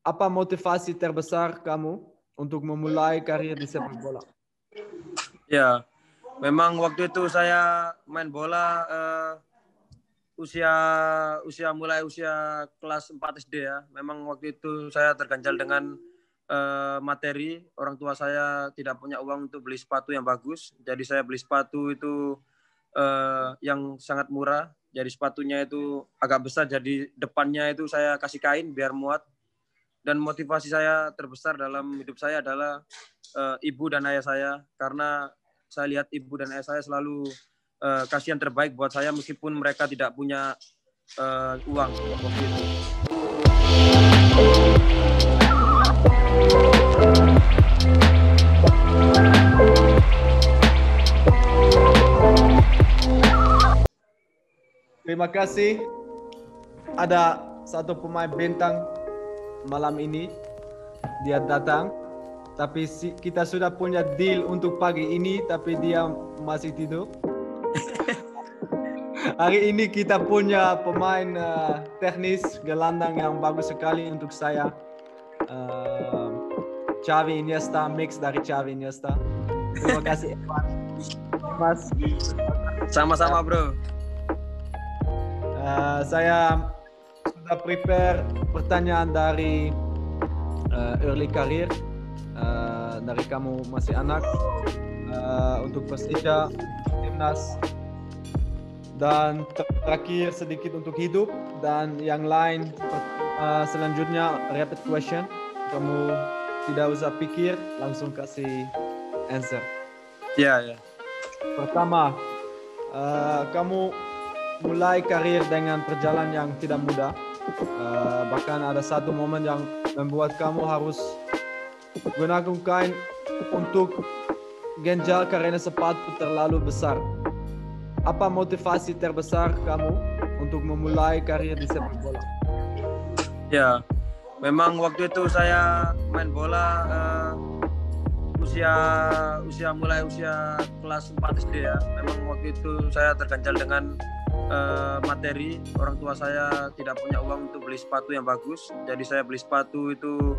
Apa motivasi terbesar kamu untuk memulai karir di sepak bola? Ya, memang waktu itu saya main bola mulai usia kelas 4 SD ya. Memang waktu itu saya terganjal dengan materi. Orang tua saya tidak punya uang untuk beli sepatu yang bagus. Jadi saya beli sepatu itu yang sangat murah. Jadi sepatunya itu agak besar. Jadi depannya itu saya kasih kain biar muat. Dan motivasi saya terbesar dalam hidup saya adalah ibu dan ayah saya. Karena saya lihat ibu dan ayah saya selalu kasih yang terbaik buat saya meskipun mereka tidak punya uang waktu itu. Terima kasih. Ada satu pemain bintang malam ini. Dia datang. Tapi kita sudah punya deal untuk pagi ini. Tapi dia masih tidur. Hari ini kita punya pemain teknis gelandang yang bagus sekali untuk saya. Xavi Iniesta, mix dari Xavi Iniesta. Terima kasih Evan. Mas. Sama-sama bro. Saya sudah prepare pertanyaan dari early career dari kamu masih anak untuk Persija, timnas, dan terakhir sedikit untuk hidup, dan yang lain selanjutnya rapid question. Kamu tidak usah pikir, langsung kasih answer. Ya. Pertama, kamu mulai karir dengan perjalanan yang tidak mudah. Bahkan ada satu momen yang membuat kamu harus gunakan kain untuk genjal karena sepatu terlalu besar. Apa motivasi terbesar kamu untuk memulai karir di sepak bola? Ya, memang waktu itu saya main bola mulai usia kelas 4 SD ya. Memang waktu itu saya terganjal dengan materi. Orang tua saya tidak punya uang untuk beli sepatu yang bagus. Jadi saya beli sepatu itu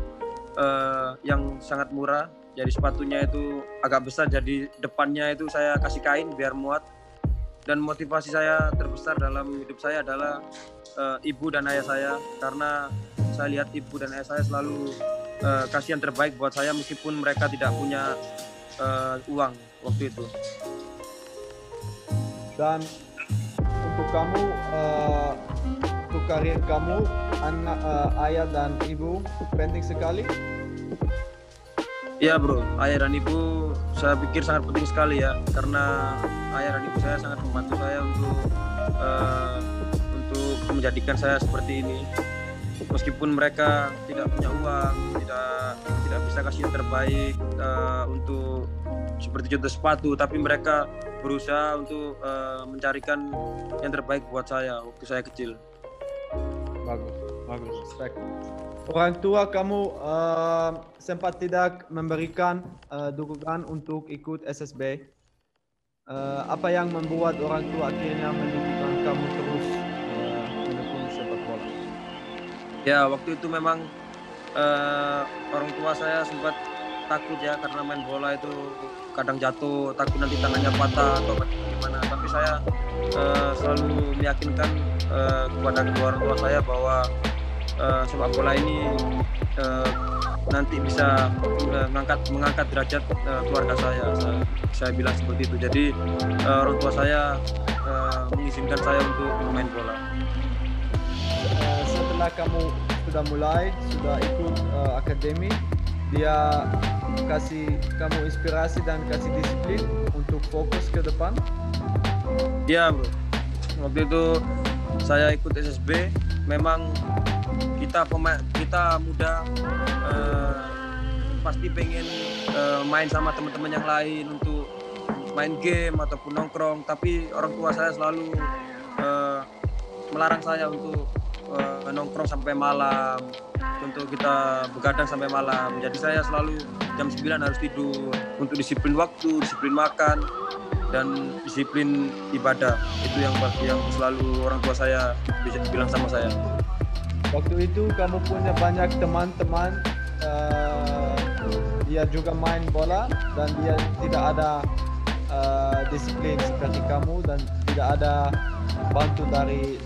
yang sangat murah. Jadi sepatunya itu agak besar. Jadi depannya itu saya kasih kain biar muat. Dan motivasi saya terbesar dalam hidup saya adalah ibu dan ayah saya. Karena saya lihat ibu dan ayah saya selalu kasih yang terbaik buat saya meskipun mereka tidak punya uang waktu itu. Dan untuk kamu, untuk karir kamu, ayah dan ibu penting sekali? Iya bro, ayah dan ibu saya pikir sangat penting sekali ya. Karena ayah dan ibu saya sangat membantu saya untuk menjadikan saya seperti ini. Meskipun mereka tidak punya uang, tidak bisa kasih yang terbaik untuk seperti contoh sepatu, tapi mereka berusaha untuk mencarikan yang terbaik buat saya waktu saya kecil. Bagus, respect. Orang tua kamu sempat tidak memberikan dukungan untuk ikut SSB. Apa yang membuat orang tua akhirnya mendukung kamu terus mendukung sepak bola? Ya, waktu itu memang orang tua saya sempat takut ya, karena main bola itu kadang jatuh, takut nanti tangannya patah atau bagaimana. Tapi saya selalu meyakinkan kepada kedua orang tua saya bahwa sepak bola ini nanti bisa mengangkat derajat keluarga saya. Saya bilang seperti itu. Jadi orang tua saya mengizinkan saya untuk bermain bola. Setelah kamu sudah mulai, sudah ikut akademi, dia kasih kamu inspirasi dan kasih disiplin untuk fokus ke depan? Iya bro, waktu itu saya ikut SSB. Memang kita muda pasti pengen main sama teman-teman yang lain untuk main game ataupun nongkrong, tapi orang tua saya selalu melarang saya untuk nongkrong sampai malam, untuk kita begadang sampai malam. Jadi saya selalu jam 9 harus tidur untuk disiplin waktu, disiplin makan, dan disiplin ibadah. Itu yang selalu orang tua saya bilang sama saya. waktu itu kamu punya banyak teman-teman, dia juga main bola dan dia tidak ada disiplin seperti kamu dan tidak ada bantu dari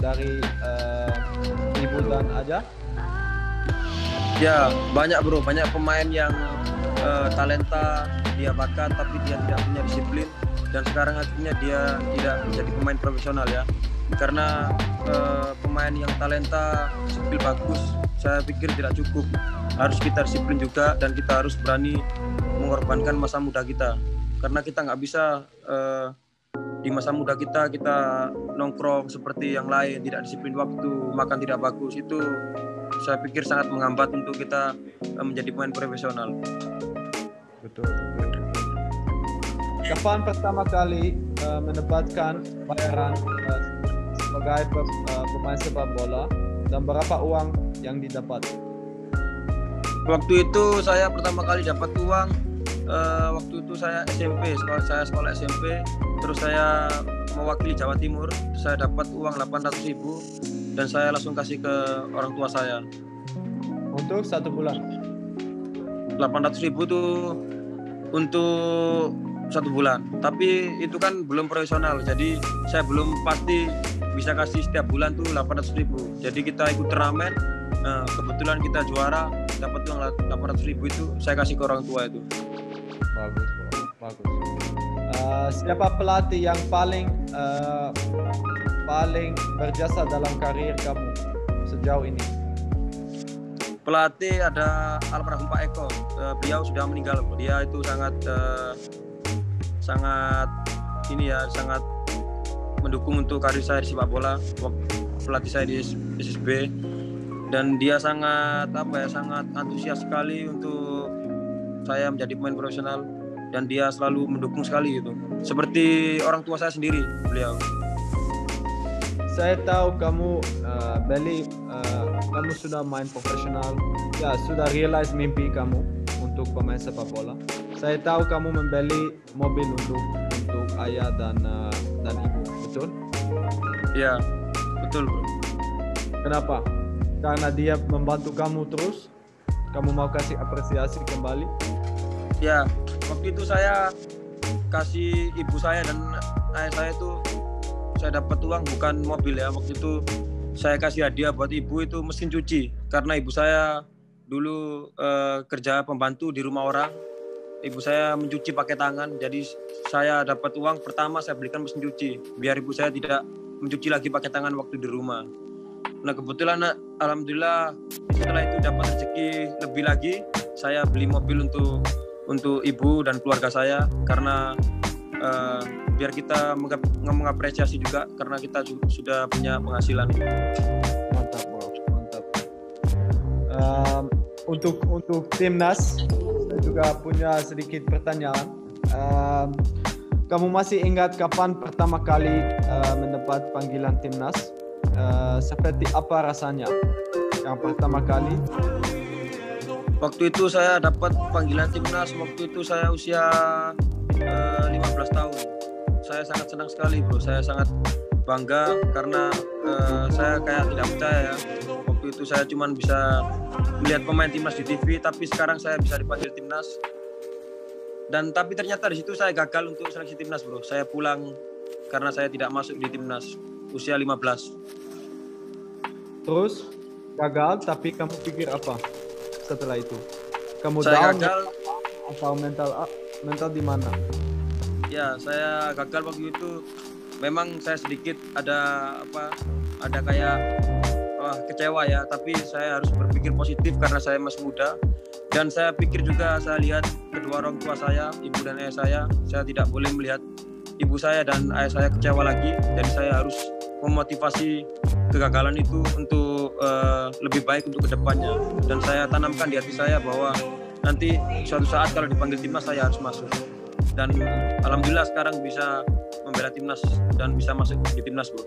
ibu dan ayah. Ya, banyak bro, banyak pemain yang talenta, dia bakat tapi dia tidak punya disiplin, dan sekarang akhirnya dia tidak menjadi pemain profesional ya. Karena pemain yang talenta, skill bagus, saya pikir tidak cukup. Harus kita disiplin juga, dan kita harus berani mengorbankan masa muda kita. Karena kita nggak bisa di masa muda kita nongkrong seperti yang lain, tidak disiplin waktu, makan tidak bagus. Itu saya pikir sangat menghambat untuk kita menjadi pemain profesional. Betul. Kapan pertama kali mendapatkan bayaran sebagai pemain sepak bola dan berapa uang yang didapat? Waktu itu saya pertama kali dapat uang, waktu itu saya SMP, sekolah SMP, terus saya mewakili Jawa Timur, saya dapat uang 800.000 dan saya langsung kasih ke orang tua saya. Untuk 1 bulan? 800.000 itu untuk 1 bulan, tapi itu kan belum profesional, jadi saya belum pasti bisa kasih setiap bulan tuh 800.000. Jadi kita ikut turnamen, kebetulan kita juara, dapat uang 800.000 itu saya kasih ke orang tua itu. Bagus. Siapa pelatih yang paling berjasa dalam karir kamu sejauh ini? Pelatih ada almarhum Pak Eko, beliau sudah meninggal. Dia itu sangat mendukung untuk karir saya di sepak bola. Pelatih saya di SSB, dan dia sangat antusias sekali untuk saya menjadi pemain profesional, dan dia selalu mendukung sekali gitu. Seperti orang tua saya sendiri beliau. Saya tahu kamu kamu sudah main profesional, ya sudah realize mimpi kamu untuk pemain sepak bola. Saya tahu kamu membeli mobil untuk ayah dan ibu, betul? Ya, betul bro. Kenapa? Karena dia membantu kamu terus, kamu mau kasih apresiasi kembali? Ya, waktu itu saya kasih ibu saya dan ayah saya itu, saya dapat uang bukan mobil ya. Waktu itu saya kasih hadiah buat ibu itu mesin cuci, karena ibu saya dulu kerja pembantu di rumah orang. Ibu saya mencuci pakai tangan, jadi saya dapat uang pertama saya belikan mesin cuci biar ibu saya tidak mencuci lagi pakai tangan waktu di rumah. Nah kebetulan alhamdulillah setelah itu dapat rezeki lebih lagi, saya beli mobil untuk ibu dan keluarga saya, karena biar kita mengapresiasi juga karena kita sudah punya penghasilan. Mantap bro, mantap. Untuk timnas saya juga punya sedikit pertanyaan. Kamu masih ingat kapan pertama kali mendapat panggilan timnas? Seperti apa rasanya yang pertama kali? Waktu itu saya dapat panggilan timnas, waktu itu saya usia 15 tahun. Saya sangat senang sekali bro, saya sangat bangga karena saya kayak tidak percaya ya. Waktu itu saya cuma bisa melihat pemain timnas di TV, tapi sekarang saya bisa dipanggil timnas. Dan tapi ternyata di situ saya gagal untuk seleksi timnas bro. Saya pulang karena saya tidak masuk di timnas usia 15. Terus gagal, tapi kamu pikir apa setelah itu? Kamu saya down gagal atau mental di mana? Ya, saya gagal waktu itu. Memang saya sedikit ada kayak kecewa ya, tapi saya harus berpikir positif karena saya masih muda. Dan saya pikir juga, saya lihat kedua orang tua saya, ibu dan ayah saya tidak boleh melihat ibu saya dan ayah saya kecewa lagi. Jadi saya harus memotivasi kegagalan itu untuk lebih baik untuk kedepannya. Dan saya tanamkan di hati saya bahwa nanti suatu saat kalau dipanggil timnas saya harus masuk. Dan alhamdulillah sekarang bisa membela timnas dan bisa masuk di timnas bro.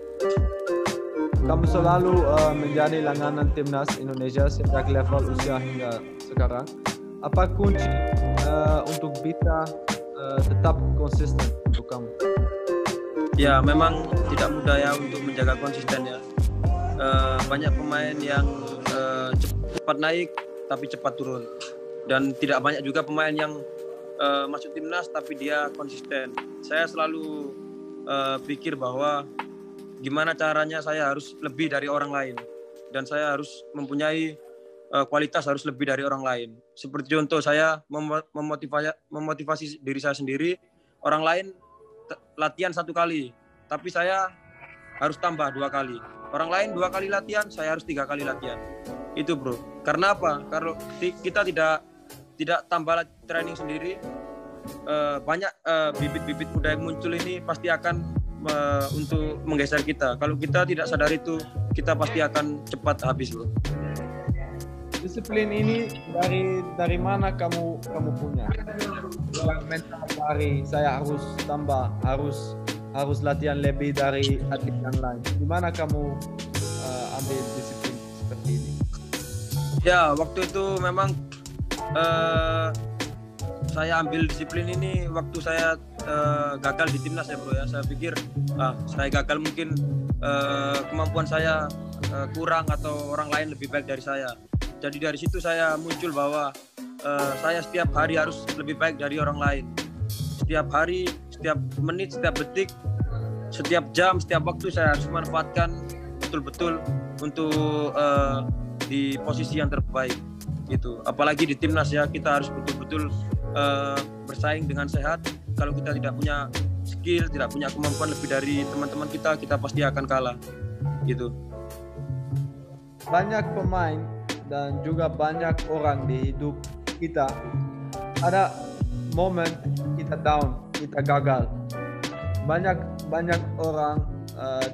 Kamu selalu menjadi langganan timnas Indonesia sejak level usia hingga sekarang. Apa kunci untuk bisa tetap konsisten untuk kamu? Ya memang tidak mudah ya untuk menjaga konsisten ya. banyak pemain yang cepat naik tapi cepat turun, dan tidak banyak juga pemain yang masuk timnas tapi dia konsisten. Saya selalu pikir bahwa gimana caranya saya harus lebih dari orang lain, dan saya harus mempunyai kualitas harus lebih dari orang lain. Seperti contoh, saya memotivasi diri saya sendiri. Orang lain latihan 1 kali, tapi saya harus tambah 2 kali. Orang lain 2 kali latihan, saya harus 3 kali latihan. Itu bro. Karena apa? Kalau kita tidak tambah training sendiri, banyak bibit-bibit muda yang muncul ini pasti akan untuk menggeser kita. Kalau kita tidak sadar itu, kita pasti akan cepat habis bro. Disiplin ini dari mana kamu punya? Yang mental dari saya harus tambah, harus latihan lebih dari atlet yang lain. Di mana kamu ambil disiplin seperti ini? Ya, waktu itu memang saya ambil disiplin ini waktu saya gagal di timnas ya bro ya. Saya pikir saya gagal, mungkin kemampuan saya kurang atau orang lain lebih baik dari saya. Jadi dari situ saya muncul bahwa saya setiap hari harus lebih baik dari orang lain. Setiap hari, setiap menit, setiap detik, setiap jam, setiap waktu saya harus manfaatkan betul-betul untuk di posisi yang terbaik gitu. Apalagi di timnas ya, kita harus betul-betul bersaing dengan sehat. Kalau kita tidak punya skill, tidak punya kemampuan lebih dari teman-teman kita pasti akan kalah gitu. Banyak pemain dan juga banyak orang di hidup kita, ada momen kita down, kita gagal. Banyak orang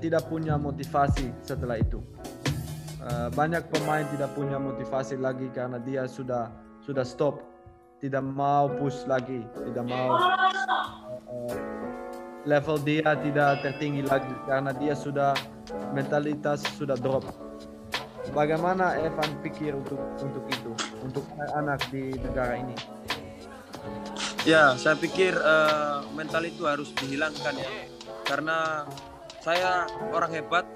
tidak punya motivasi setelah itu. Banyak pemain tidak punya motivasi lagi karena dia sudah stop, tidak mau push lagi, tidak mau level dia tidak tertinggi lagi karena dia sudah mentalitas sudah drop. Bagaimana Evan pikir untuk itu, untuk anak di negara ini? Ya, saya pikir mental itu harus dihilangkan ya. Karena saya orang hebat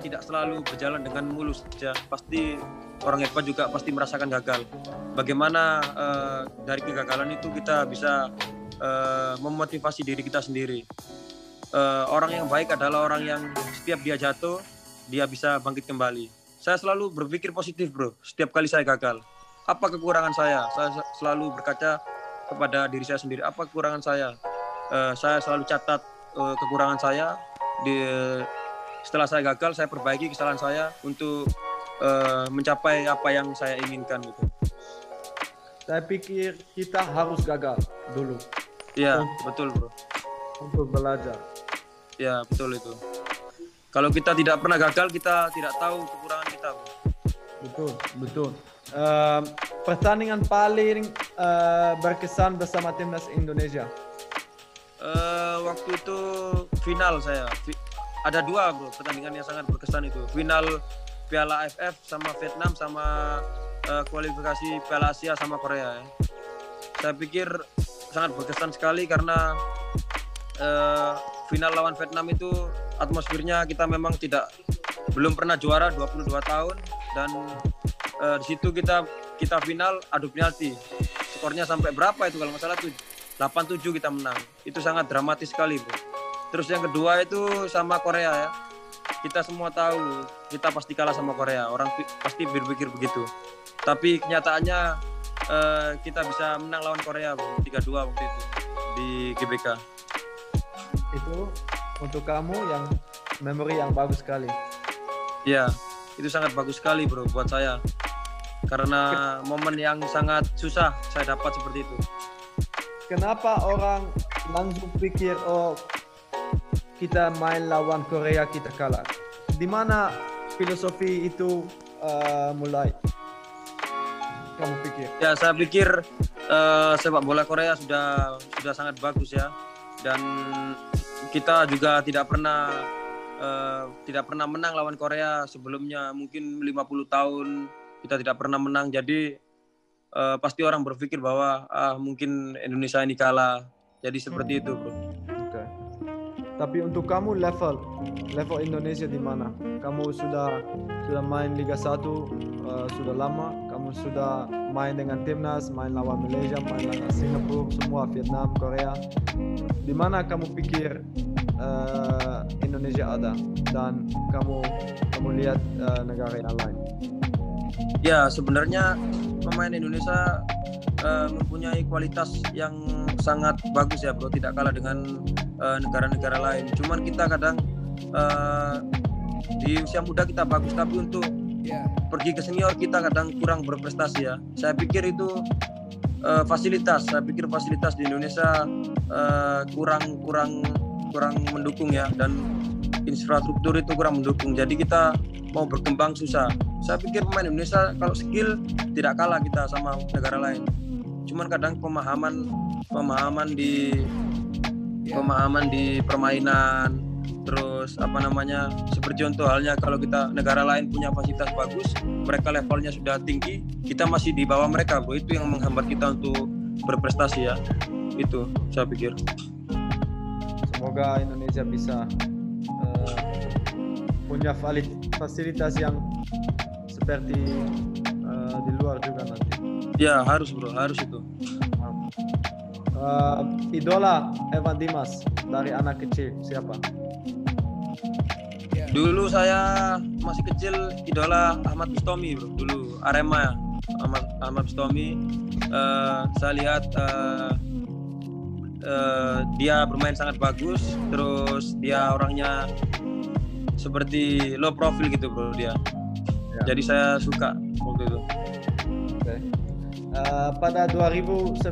tidak selalu berjalan dengan mulus saja. Pasti orang hebat juga pasti merasakan gagal. Bagaimana dari kegagalan itu kita bisa memotivasi diri kita sendiri. Orang yang baik adalah orang yang setiap dia jatuh, dia bisa bangkit kembali. Saya selalu berpikir positif bro, setiap kali saya gagal. Apa kekurangan saya? Saya selalu berkaca kepada diri saya sendiri. Apa kekurangan saya? Saya selalu catat kekurangan saya. Setelah saya gagal, saya perbaiki kesalahan saya untuk mencapai apa yang saya inginkan gitu. Saya pikir kita harus gagal dulu. Iya, betul bro. Untuk belajar. Ya, betul itu. Kalau kita tidak pernah gagal, kita tidak tahu kekurangan kita. Betul. Pertandingan paling berkesan bersama timnas Indonesia? Waktu itu final saya. Ada 2 bro pertandingan yang sangat berkesan itu. Final Piala AFF sama Vietnam, sama kualifikasi Piala Asia sama Korea ya. Saya pikir sangat berkesan sekali karena final lawan Vietnam itu atmosfernya kita memang belum pernah juara 22 tahun, dan di situ kita final adu penalti. Skornya sampai berapa itu kalau nggak salah 8-7 kita menang. Itu sangat dramatis sekali bro. Terus yang kedua itu sama Korea ya. Kita semua tahu kita pasti kalah sama Korea. Orang pasti berpikir begitu. Tapi kenyataannya kita bisa menang lawan Korea bro. 3-2 waktu itu di GBK. Itu untuk kamu yang memori yang bagus sekali. Ya, itu sangat bagus sekali bro buat saya. Karena momen yang sangat susah saya dapat seperti itu. Kenapa orang langsung pikir kita main lawan Korea kita kalah? Di mana filosofi itu mulai? Kamu pikir? Ya, saya pikir sepak bola Korea sudah sangat bagus ya. Dan kita juga tidak pernah menang lawan Korea sebelumnya. Mungkin 50 tahun kita tidak pernah menang. Jadi pasti orang berpikir bahwa mungkin Indonesia ini kalah. Jadi seperti itu bro. Okay. Tapi untuk kamu level Indonesia di mana? Kamu sudah main Liga 1 sudah lama. Kamu sudah main dengan timnas, main lawan Malaysia, main lawan Singapura, semua Vietnam, Korea. Di mana kamu pikir Indonesia ada dan kamu lihat negara yang lain? Ya, sebenarnya pemain Indonesia mempunyai kualitas yang sangat bagus ya bro, tidak kalah dengan negara-negara lain. Cuman kita kadang di usia muda kita bagus, tapi untuk pergi ke senior kita kadang kurang berprestasi ya. Saya pikir itu fasilitas. Saya pikir fasilitas di Indonesia kurang mendukung ya, dan infrastruktur itu kurang mendukung. Jadi kita mau berkembang susah. Saya pikir pemain Indonesia kalau skill tidak kalah kita sama negara lain. Cuman kadang pemahaman di permainan, terus seperti contoh halnya kalau kita negara lain punya fasilitas bagus, mereka levelnya sudah tinggi, kita masih di bawah mereka bro. Itu yang menghambat kita untuk berprestasi ya. Itu saya pikir. Semoga Indonesia bisa punya fasilitas yang seperti di luar juga nanti. Ya harus bro, harus itu. Idola Evan Dimas dari anak kecil siapa? Dulu saya masih kecil idola Ahmad Bustami bro. Dulu Arema ya, Ahmad Bustami. Saya lihat dia bermain sangat bagus, terus dia orangnya seperti low profile gitu bro dia. Ya. Jadi saya suka waktu itu. Okay. Pada 2019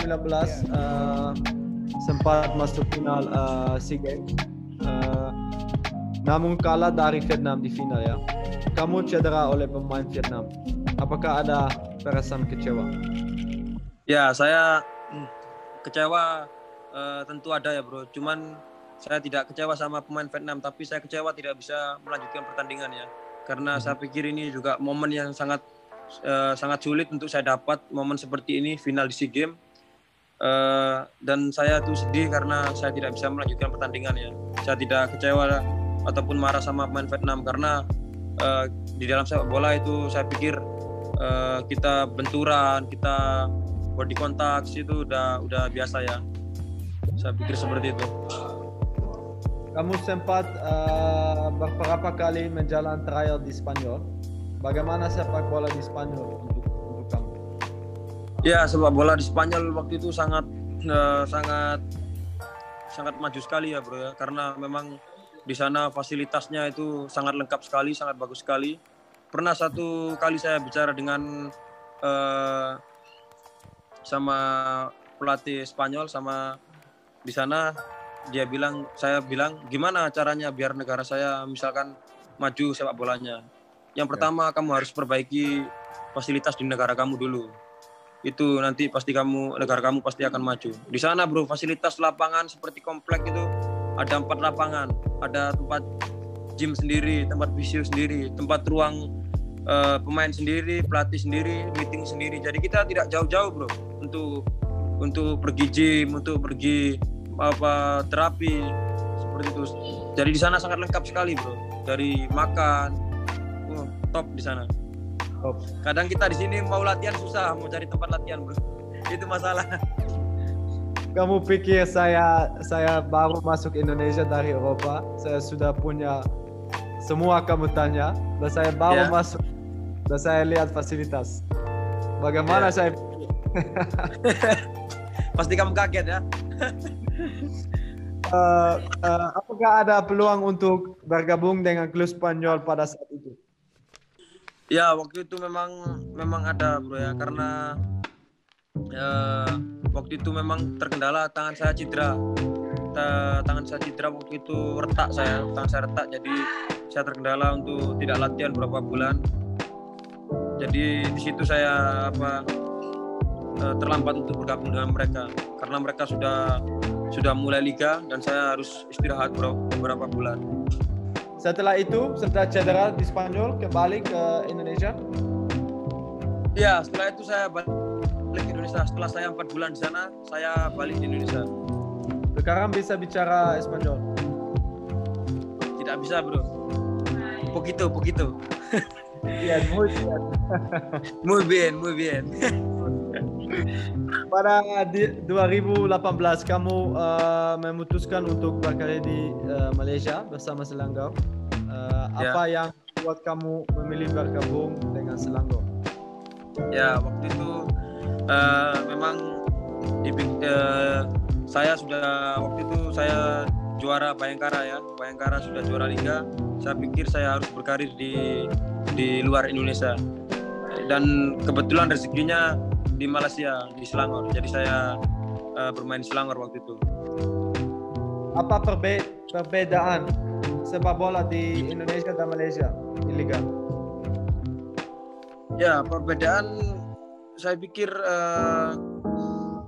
sempat masuk final SEA Games, namun kalah dari Vietnam di final ya. Kamu cedera oleh pemain Vietnam. Apakah ada perasaan kecewa? Ya, saya kecewa. Tentu ada ya bro, cuman saya tidak kecewa sama pemain Vietnam, tapi saya kecewa tidak bisa melanjutkan pertandingan ya, karena saya pikir ini juga momen yang sangat sulit untuk saya dapat, momen seperti ini, final di SEA Games, dan saya tuh sedih karena saya tidak bisa melanjutkan pertandingan ya. Saya tidak kecewa ataupun marah sama pemain Vietnam, karena di dalam sepak bola itu saya pikir kita benturan, kita body contact itu udah biasa ya. Saya pikir seperti itu. Kamu sempat beberapa kali menjalani trial di Spanyol. Bagaimana sepak bola di Spanyol untuk kamu? Ya, sepak bola di Spanyol waktu itu sangat maju sekali ya bro ya, karena memang di sana fasilitasnya itu sangat lengkap sekali, sangat bagus sekali. Pernah satu kali saya bicara dengan sama pelatih Spanyol, sama di sana saya bilang gimana caranya biar negara saya misalkan maju sepak bolanya. Yang pertama kamu harus perbaiki fasilitas di negara kamu dulu. Itu nanti pasti negara kamu pasti akan maju. Di sana bro, fasilitas lapangan seperti komplek itu ada 4 lapangan, ada tempat gym sendiri, tempat fisio sendiri, tempat ruang pemain sendiri, pelatih sendiri, meeting sendiri. Jadi kita tidak jauh-jauh bro untuk pergi gym, untuk pergi terapi seperti itu. Jadi di sana sangat lengkap sekali bro, dari makan top di sana. Top. Kadang kita di sini mau latihan susah, mau cari tempat latihan bro. Itu masalah. Kamu pikir saya baru masuk Indonesia dari Eropa, saya sudah punya semua kamu tanya, dan saya baru masuk dan saya lihat fasilitas. Bagaimana saya? Pasti kamu kaget ya. Apakah ada peluang untuk bergabung dengan klub Spanyol pada saat itu? Ya, waktu itu memang ada bro ya, karena waktu itu memang terkendala tangan saya cedera. Tangan saya cedera waktu itu tangan saya retak, jadi saya terkendala untuk tidak latihan beberapa bulan. Jadi di situ saya terlambat untuk bergabung dengan mereka, karena mereka sudah mulai liga dan saya harus istirahat beberapa bulan. Setelah itu, setelah cedera di Spanyol, kembali ke Indonesia? Ya, setelah itu saya balik ke Indonesia. Setelah saya 4 bulan di sana, saya balik di Indonesia. Sekarang bisa bicara Spanyol? tidak bisa bro. Poquito. Bien, muy bien. Muy bien. Pada 2018 kamu memutuskan untuk berkarir di Malaysia bersama Selangor. Apa yang membuat kamu memilih bergabung dengan Selangor? Ya, waktu itu memang saya juara Bayangkara ya. Bayangkara sudah juara liga. Saya pikir saya harus berkarir di luar Indonesia. Dan kebetulan rezekinya di Malaysia, di Selangor. Jadi saya bermain di Selangor waktu itu. Apa perbedaan sepak bola di Indonesia dan Malaysia di liga? Ya, perbedaan saya pikir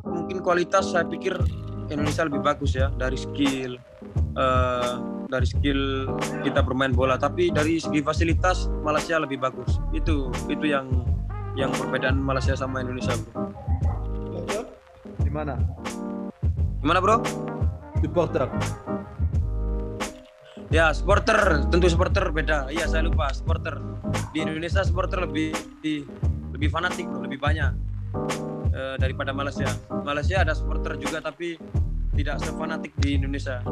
mungkin kualitas saya pikir Indonesia lebih bagus ya dari skill kita bermain bola, tapi dari segi fasilitas Malaysia lebih bagus. Itu yang perbedaan Malaysia sama Indonesia, bro. Di mana? Gimana, bro? Supporter. Ya, tentu supporter beda. Iya, saya lupa, supporter. Di Indonesia supporter lebih fanatik, bro, lebih banyak daripada Malaysia. Malaysia ada supporter juga tapi tidak sefanatik di Indonesia.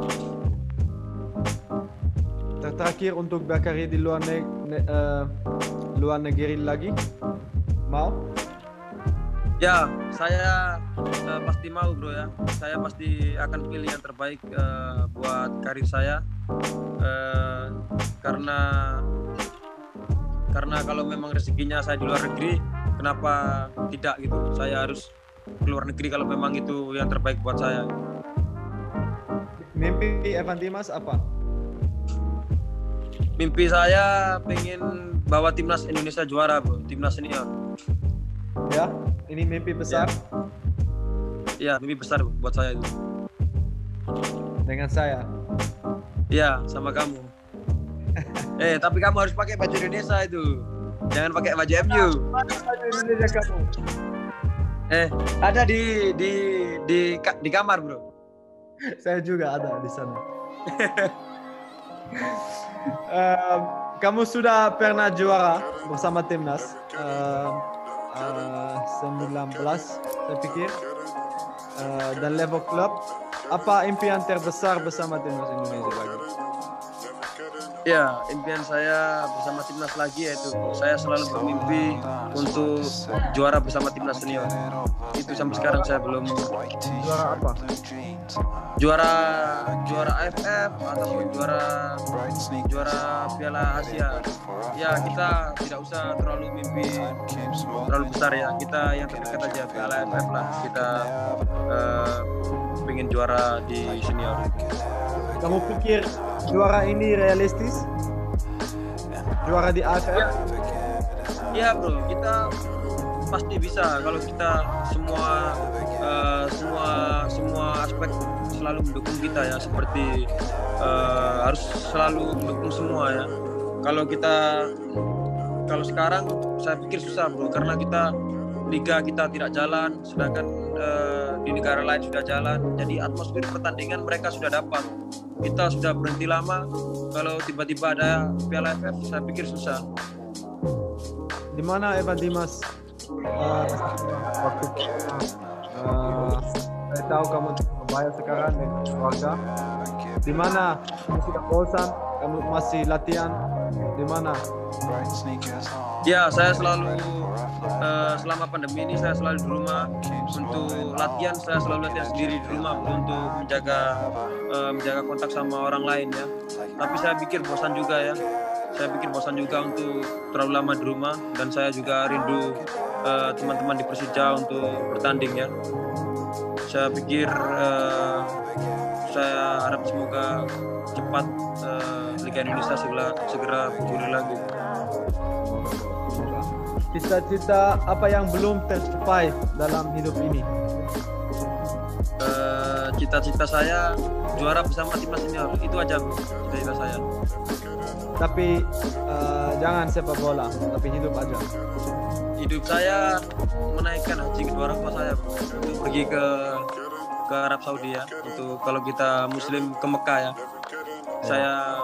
Terakhir untuk berkarir di luar negeri lagi, mau? Ya, saya pasti mau bro ya. Saya pasti akan pilih yang terbaik buat karir saya. Karena kalau memang rezekinya saya di luar negeri, kenapa tidak gitu? Saya harus ke luar negeri kalau memang itu yang terbaik buat saya. Mimpi Evan Dimas apa? Mimpi saya pengen bawa timnas Indonesia juara, bro. Timnas senior. Ya, ini mimpi besar. Ya, mimpi besar buat saya itu. Dengan saya. Ya, sama kamu. Tapi kamu harus pakai baju Indonesia itu. Jangan pakai baju MU. Baju Indonesia kamu. Ada di kamar, bro. Saya juga ada di sana. Kamu sudah pernah juara bersama timnas 19 saya pikir dan level klub. Apa impian terbesar bersama timnas Indonesia lagi? Ya, impian saya bersama timnas lagi yaitu saya selalu bermimpi untuk juara bersama timnas senior. Itu sampai sekarang saya belum. Juara apa? Juara AFF ataupun juara Piala Asia. Ya, kita tidak usah terlalu besar ya. Kita yang terdekat aja Piala AFF lah. Kita pengen juara di senior. Kamu pikir juara ini realistis? Juara di AFF? Ya bro, kita pasti bisa kalau kita semua aspek selalu mendukung kita ya, seperti harus selalu mendukung semua ya. Kalau sekarang saya pikir susah bro, karena liga kita tidak jalan, sedangkan di negara lain sudah jalan. Jadi atmosfer pertandingan mereka sudah dapat, kita sudah berhenti lama. Kalau tiba-tiba ada Piala AFF, saya pikir susah. Di mana Evan Dimas waktu saya tahu kamu membayar sekarang dengan keluarga? Di mana kamu sudah bosan? Kamu masih latihan? Di mana? Ya, saya selalu selama pandemi ini saya selalu di rumah. Untuk latihan saya selalu latihan sendiri di rumah untuk menjaga kontak sama orang lain ya. Tapi saya pikir bosan juga ya. Saya pikir bosan juga untuk terlalu lama di rumah, dan saya juga rindu teman-teman di Persija untuk bertanding ya. Saya pikir saya harap semoga cepat Liga Indonesia segera pulih lagi. Cita-cita apa yang belum tercapai dalam hidup ini? Cita-cita saya juara bersama timnas senior, itu aja cita-cita saya. Tapi jangan sepak bola, tapi hidup aja. Hidup saya menaikkan haji kedua orang tua saya untuk pergi ke Arab Saudi ya. Untuk kalau kita Muslim ke Mekah ya. Saya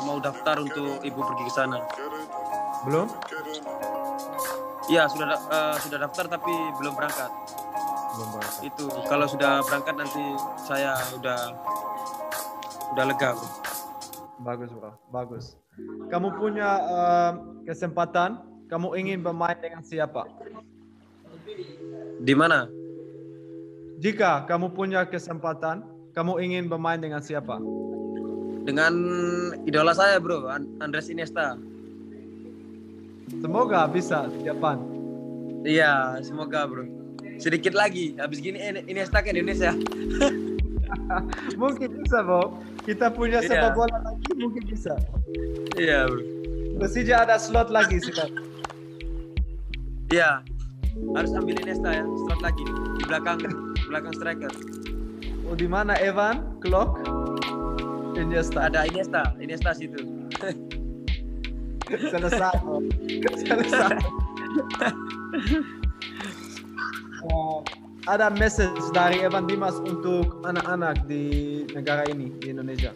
mau daftar untuk ibu pergi ke sana. Belum? Iya, sudah daftar tapi belum berangkat. Belum berangkat. Itu kalau sudah berangkat nanti saya udah lega, bro. Bagus, bro. Bagus. Kamu punya kesempatan, kamu ingin bermain dengan siapa? Di mana? Jika kamu punya kesempatan, kamu ingin bermain dengan siapa? Dengan idola saya, bro, Andres Iniesta. Semoga bisa Japan. Iya, semoga, bro. Sedikit lagi, habis gini Iniesta ke Indonesia. Mungkin bisa, bro. Kita punya sepak bola lagi, mungkin bisa. Iya, bro. Persija ada slot lagi sekarang. Iya, harus ambil Iniesta ya, slot lagi di belakang striker. Oh, di mana Evan? Clock? Iniesta. Ada Iniesta situ. Selesai. Selesai. Ada message dari Evan Dimas untuk anak-anak di negara ini, di Indonesia.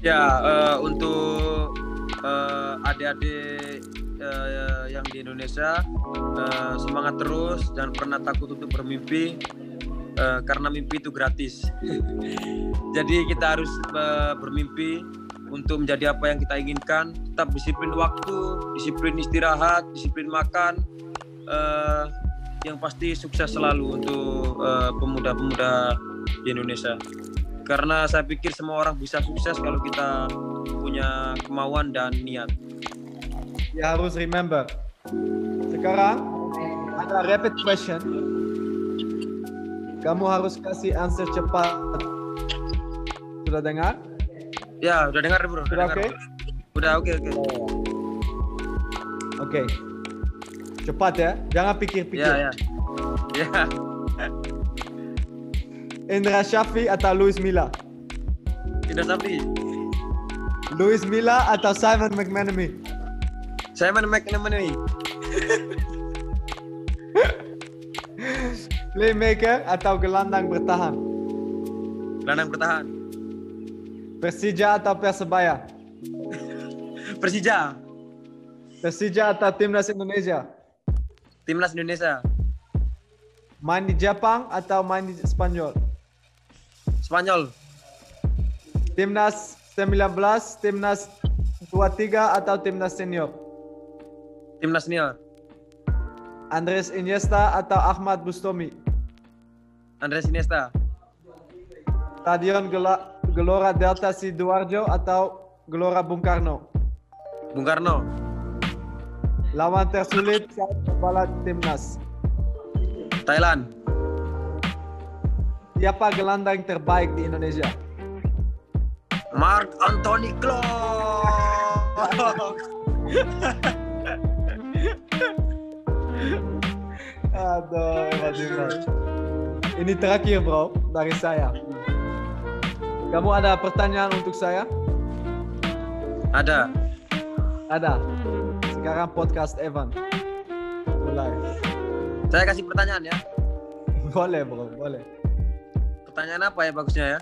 Ya, untuk adik-adik yang di Indonesia, semangat terus, jangan pernah takut untuk bermimpi, karena mimpi itu gratis. Jadi kita harus bermimpi untuk menjadi apa yang kita inginkan. Tetap disiplin waktu, disiplin istirahat, disiplin makan. Yang pasti sukses selalu untuk pemuda-pemuda di Indonesia. Karena saya pikir semua orang bisa sukses kalau kita punya kemauan dan niat. Ya, harus remember. Sekarang ada rapid question. Kamu harus kasih answer cepat. Sudah dengar? Ya, udah dengar, bro. Sudah oke? Udah oke. Oke. Cepat ya, jangan pikir-pikir. Ya. Indra Shafi atau Luis Milla? Indra Shafi. Luis Milla atau Simon McManamy? Simon McManamy. Playmaker atau gelandang bertahan? Gelandang bertahan. Persija atau Persebaya? Persija. Persija atau Timnas Indonesia? Timnas Indonesia. Main di Jepang atau main di Spanyol? Spanyol. Timnas 19, Timnas 23 atau Timnas Senior? Timnas Senior. Andres Iniesta atau Ahmad Bustami? Andres Iniesta. Stadion Gelora Delta Sidoarjo atau Gelora Bung Karno? Bung Karno. Lawan tersulit saat pembalap Timnas? Thailand. Siapa gelandang terbaik di Indonesia? Marc Anthony Klok. Aduh, Dimas. Ini terakhir, bro, dari saya. Kamu ada pertanyaan untuk saya? Ada. Sekarang podcast Evan. Mulai. Saya kasih pertanyaan ya. Boleh, bro, boleh. Pertanyaan apa ya bagusnya ya?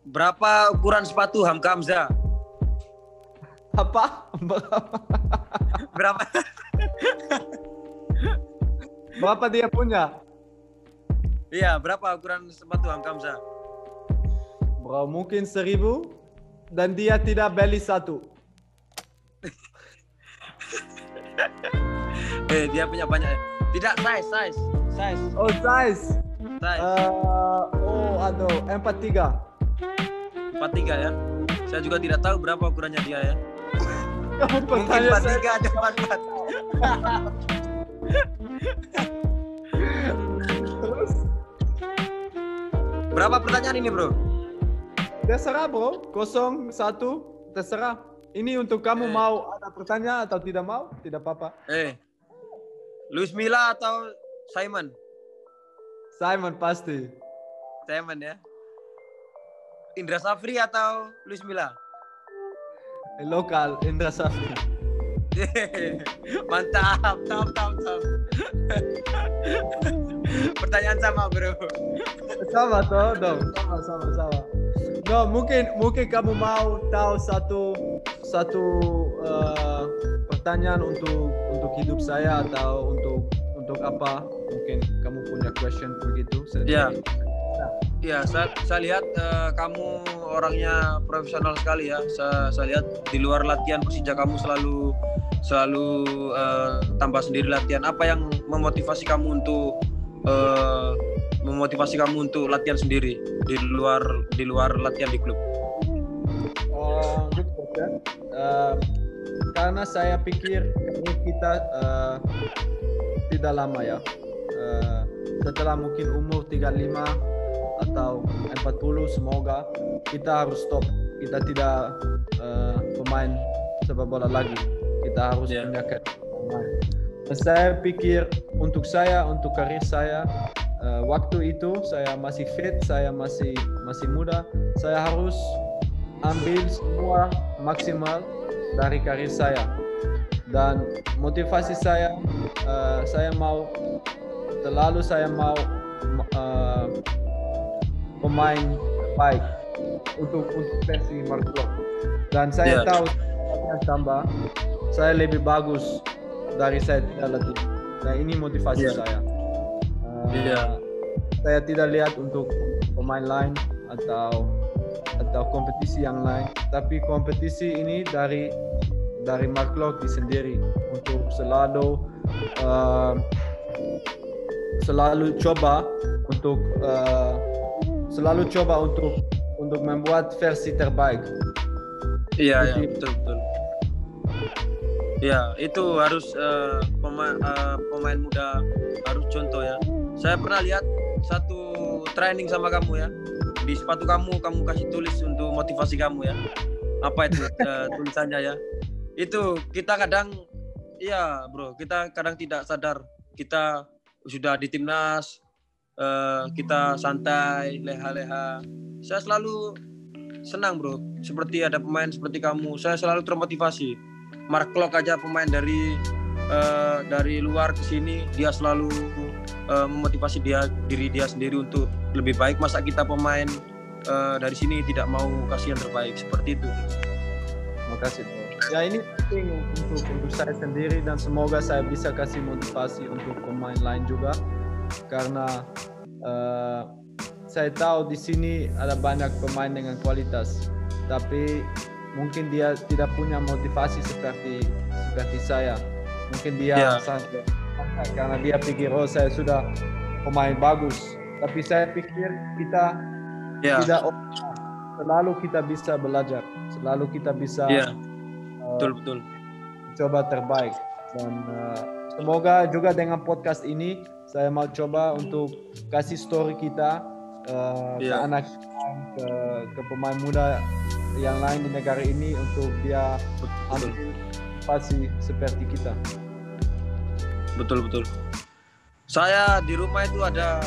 Berapa ukuran sepatu Hamka Hamzah? Apa? Berapa? Berapa dia punya? Iya, berapa ukuran sepatu Hamka Hamzah? Bro, mungkin 1000 dan dia tidak beli satu. Dia punya banyak ya. Tidak, size. Oh, size. Aduh, 43. 43 ya. Saya juga tidak tahu berapa ukurannya dia ya. Mungkin 43 ada 44. Terus? Berapa pertanyaan ini, bro? Terserah, bro. 01, terserah. Ini untuk kamu mau ada pertanyaan atau tidak mau? Tidak apa-apa. Luis Milla atau Simon? Simon pasti. Simon ya. Indra Safri atau Luis Milla? Lokal, Indra Safri. Mantap, top. Pertanyaan sama, bro. Sama toh, dong. Sama. No, mungkin kamu mau tahu satu pertanyaan untuk hidup saya atau untuk apa? Mungkin kamu punya question begitu. Ya, saya lihat kamu orangnya profesional sekali ya. Saya lihat di luar latihan Persija kamu selalu tambah sendiri latihan. Apa yang memotivasi kamu untuk latihan sendiri di luar latihan di klub? Good question. Karena saya pikir kita tidak lama ya. Setelah mungkin umur 35 atau 40 semoga kita harus stop. Kita tidak pemain sepak bola lagi. Kita harus punya pemain. Saya pikir untuk karir saya, waktu itu saya masih fit, saya masih muda, saya harus ambil semua maksimal dari karir saya. Dan motivasi saya mau pemain baik untuk versi Mark Klok. Dan saya tahu tambah saya lebih bagus dari saya tidak latih. Nah, ini motivasi saya. Saya tidak lihat untuk pemain lain atau kompetisi yang lain, tapi kompetisi ini dari Mark Klok sendiri untuk selalu coba untuk membuat versi terbaik. Iya, betul. Ya, itu harus pemain muda harus contoh ya. Saya pernah lihat satu training sama kamu ya. Di sepatu kamu kasih tulis untuk motivasi kamu ya. Apa itu tulisannya ya? Itu kita kadang tidak sadar kita sudah di timnas, kita santai, leha-leha. Saya selalu senang bro, seperti ada pemain seperti kamu. Saya selalu termotivasi. Mark Klok aja pemain dari luar ke sini, dia selalu memotivasi diri dia sendiri untuk lebih baik. Masa kita pemain dari sini tidak mau kasih yang terbaik seperti itu. Terima kasih bro. Ya, ini penting untuk saya sendiri dan semoga saya bisa kasih motivasi untuk pemain lain juga, karena saya tahu di sini ada banyak pemain dengan kualitas, tapi mungkin dia tidak punya motivasi seperti saya. Mungkin dia santai karena dia pikir saya sudah pemain bagus, tapi saya pikir kita tidak selalu kita bisa belajar, selalu kita bisa betul coba terbaik. Dan semoga juga dengan podcast ini saya mau coba untuk kasih story kita ke anak, ke pemain muda yang lain di negara ini untuk dia ambil pasti seperti kita. Betul. Saya di rumah itu ada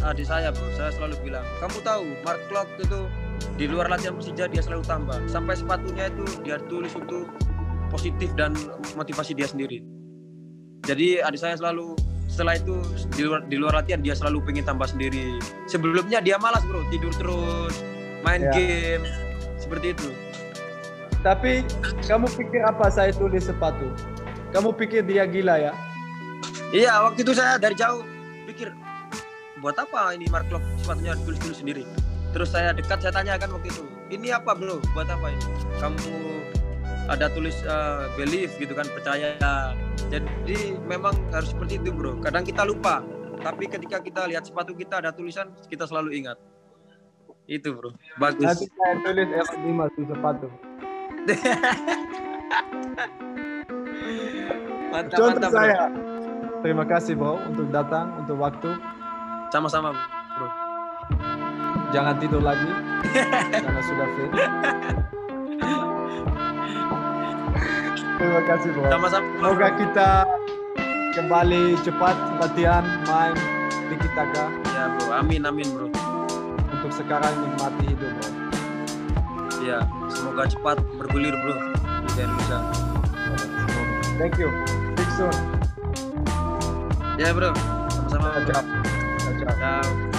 adik saya bro. Saya selalu bilang, kamu tahu Mark Klok itu di luar latihan Persija dia selalu tambah. Sampai sepatunya itu dia tulis untuk positif dan motivasi dia sendiri. Jadi adik saya selalu setelah itu di luar latihan dia selalu pengen tambah sendiri. Sebelumnya dia malas bro, tidur terus, main game seperti itu. Tapi kamu pikir apa saya tulis sepatu? Kamu pikir dia gila ya? Iya, waktu itu saya dari jauh pikir buat apa ini Mark Klok sepatunya tulis sendiri. Terus saya dekat, saya tanyakan waktu itu, ini apa bro? Buat apa ini? Kamu ada tulis believe gitu kan, percaya. Jadi memang harus seperti itu bro. Kadang kita lupa, tapi ketika kita lihat sepatu kita ada tulisan, kita selalu ingat. Itu bro, bagus. Nanti saya tulis F5 di sepatu. Mantap saya. Bro. Terima kasih bro untuk datang, untuk waktu. Sama-sama bro. Jangan tidur lagi karena sudah fit. Terima kasih bro. Sama-sama. Semoga kita kembali cepat latihan main Tiki Taka. Ya bro, amin bro. Untuk sekarang nikmati hidup bro. Ya, semoga cepat bergulir bro di Indonesia. Thank you. Speak soon. Ya bro, sama-sama bro. Ciao. Ciao.